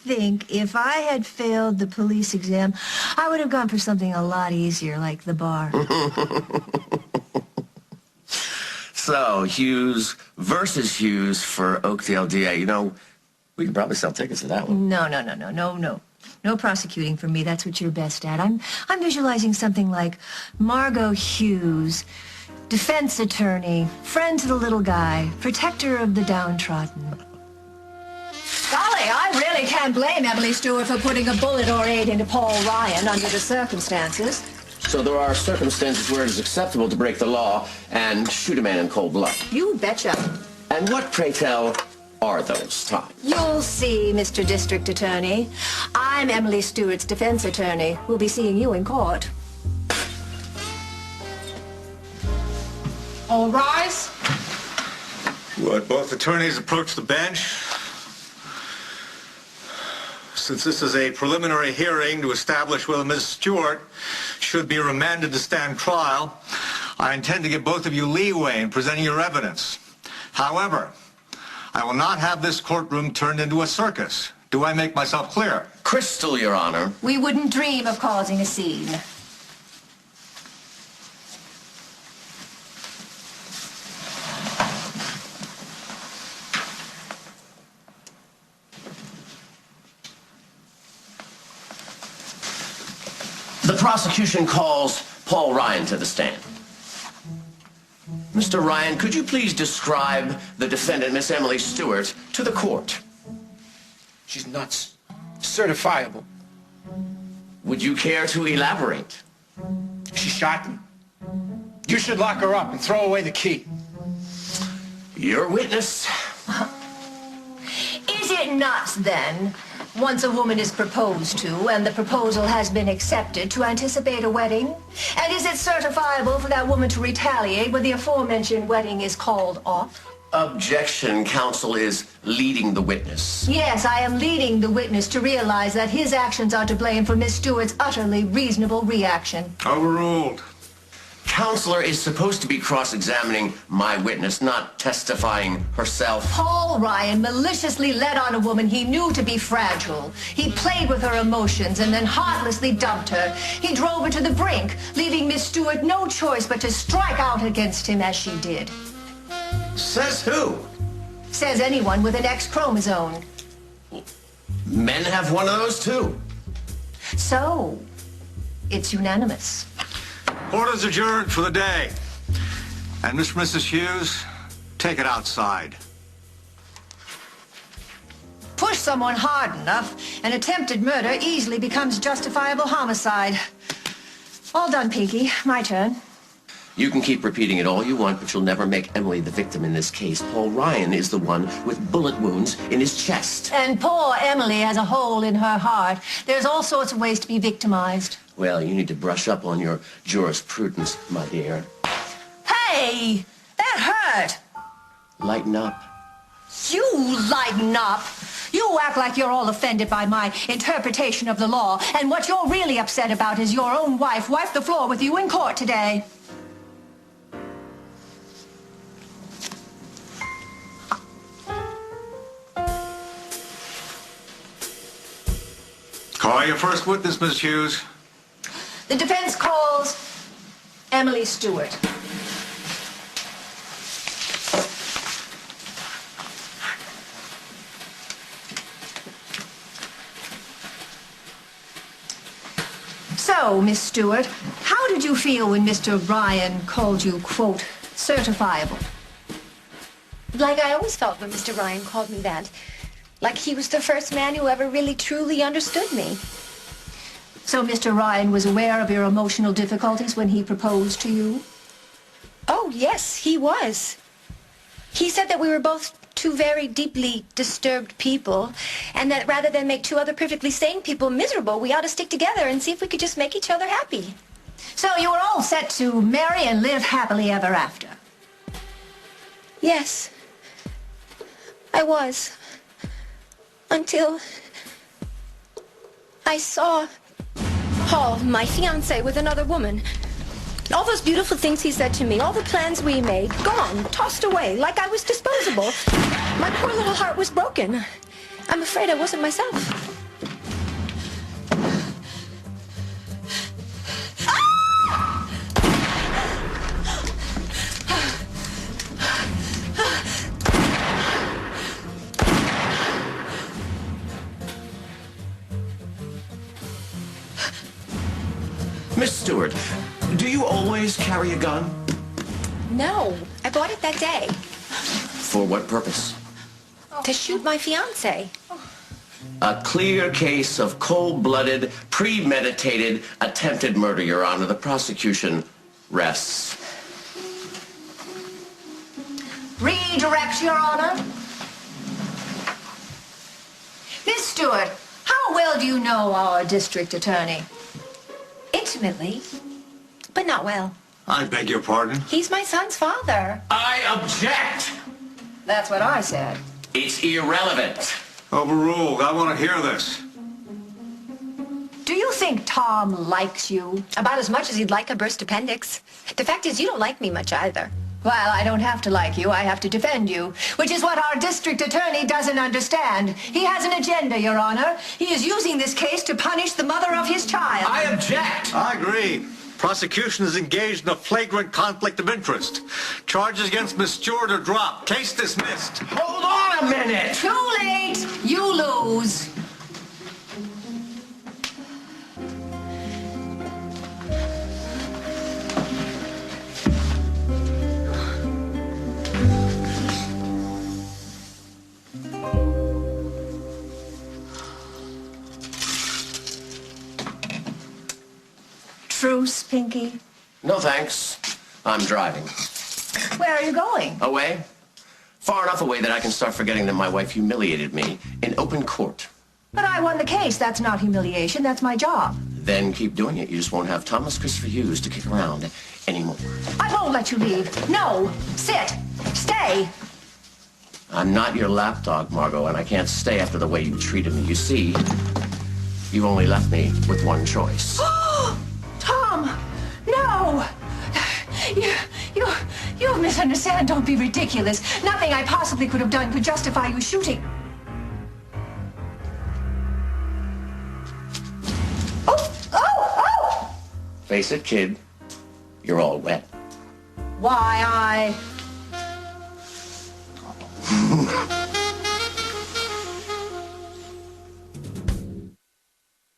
think if I had failed the police exam, I would have gone for something a lot easier, like the bar. So, Hughes versus Hughes for Oakdale DA. You know, we could probably sell tickets to that one. No. No prosecuting for me. That's what you're best at. I'm visualizing something like Margo Hughes, defense attorney, friend to the little guy, protector of the downtrodden. Golly, I really can't blame Emily Stewart for putting a bullet or 8 into Paul Ryan under the circumstances. So there are circumstances where it is acceptable to break the law and shoot a man in cold blood. You betcha. And what, pray tell, are those times? You'll see, Mr. District Attorney. I'm Emily Stewart's defense attorney. We'll be seeing you in court. All rise. Would both attorneys approach the bench? Since this is a preliminary hearing to establish whether Ms. Stewart should be remanded to stand trial, I intend to give both of you leeway in presenting your evidence. However, I will not have this courtroom turned into a circus. Do I make myself clear? Crystal, Your Honor. We wouldn't dream of causing a scene. The prosecution calls Paul Ryan to the stand. Mr. Ryan, could you please describe the defendant, Miss Emily Stewart, to the court? She's nuts. Certifiable. Would you care to elaborate? She shot me. You should lock her up and throw away the key. Your witness. Is it nuts, then, once a woman is proposed to and the proposal has been accepted, to anticipate a wedding? And is it certifiable for that woman to retaliate when the aforementioned wedding is called off? Objection. Counsel is leading the witness. Yes, I am leading the witness to realize that his actions are to blame for Miss Stewart's utterly reasonable reaction. Overruled. Counselor is supposed to be cross-examining my witness, not testifying herself. Paul Ryan maliciously led on a woman he knew to be fragile. He played with her emotions and then heartlessly dumped her. He drove her to the brink, leaving Miss Stewart no choice but to strike out against him as she did. Says who? Says anyone with an X chromosome. Men have one of those, too. So, it's unanimous. Court is adjourned for the day. And Mr. and Mrs. Hughes, take it outside. Push someone hard enough, and attempted murder easily becomes justifiable homicide. All done, Pinky. My turn. You can keep repeating it all you want, but you'll never make Emily the victim in this case. Paul Ryan is the one with bullet wounds in his chest. And poor Emily has a hole in her heart. There's all sorts of ways to be victimized. Well, you need to brush up on your jurisprudence, my dear. Hey! That hurt! Lighten up. You lighten up! You act like you're all offended by my interpretation of the law, and what you're really upset about is your own wife wiped the floor with you in court today. Call your first witness, Ms. Hughes. The defense calls Emily Stewart. So, Miss Stewart, how did you feel when Mr. Ryan called you, quote, certifiable? Like I always felt when Mr. Ryan called me that. Like he was the first man who ever really truly understood me. So Mr. Ryan was aware of your emotional difficulties when he proposed to you? Oh, yes, he was. He said that we were both two very deeply disturbed people, and that rather than make two other perfectly sane people miserable, we ought to stick together and see if we could just make each other happy. So you were all set to marry and live happily ever after? Yes, I was. Until I saw Paul, my fiancé, with another woman. All those beautiful things he said to me, all the plans we made, gone, tossed away, like I was disposable. My poor little heart was broken. I'm afraid I wasn't myself. Miss Stewart, do you always carry a gun? No, I bought it that day. For what purpose? To shoot my fiancé. A clear case of cold-blooded, premeditated, attempted murder, Your Honor. The prosecution rests. Redirect, Your Honor. Miss Stewart, how well do you know our district attorney? Intimately, but not well. I beg your pardon? He's my son's father. I object! That's what I said. It's irrelevant. Overruled. I want to hear this. Do you think Tom likes you? About as much as he'd like a burst appendix. The fact is, you don't like me much either. Well, I don't have to like you. I have to defend you, which is what our district attorney doesn't understand. He has an agenda, Your Honor. He is using this case to punish the mother of his child. I object! I agree. Prosecution is engaged in a flagrant conflict of interest. Charges against Miss Stewart are dropped. Case dismissed. Hold on a minute! Too late. You lose. Truce, Pinky. No thanks. I'm driving. Where are you going? Away? Far enough away that I can start forgetting that my wife humiliated me in open court. But I won the case. That's not humiliation. That's my job. Then keep doing it. You just won't have Thomas Christopher Hughes to kick around anymore. I won't let you leave. No. Sit. Stay. I'm not your lapdog, Margo, and I can't stay after the way you treated me. You see, you only left me with one choice. Tom! No! You misunderstand. Don't be ridiculous. Nothing I possibly could have done could justify you shooting. Oh! Face it, kid. You're all wet. Why, I...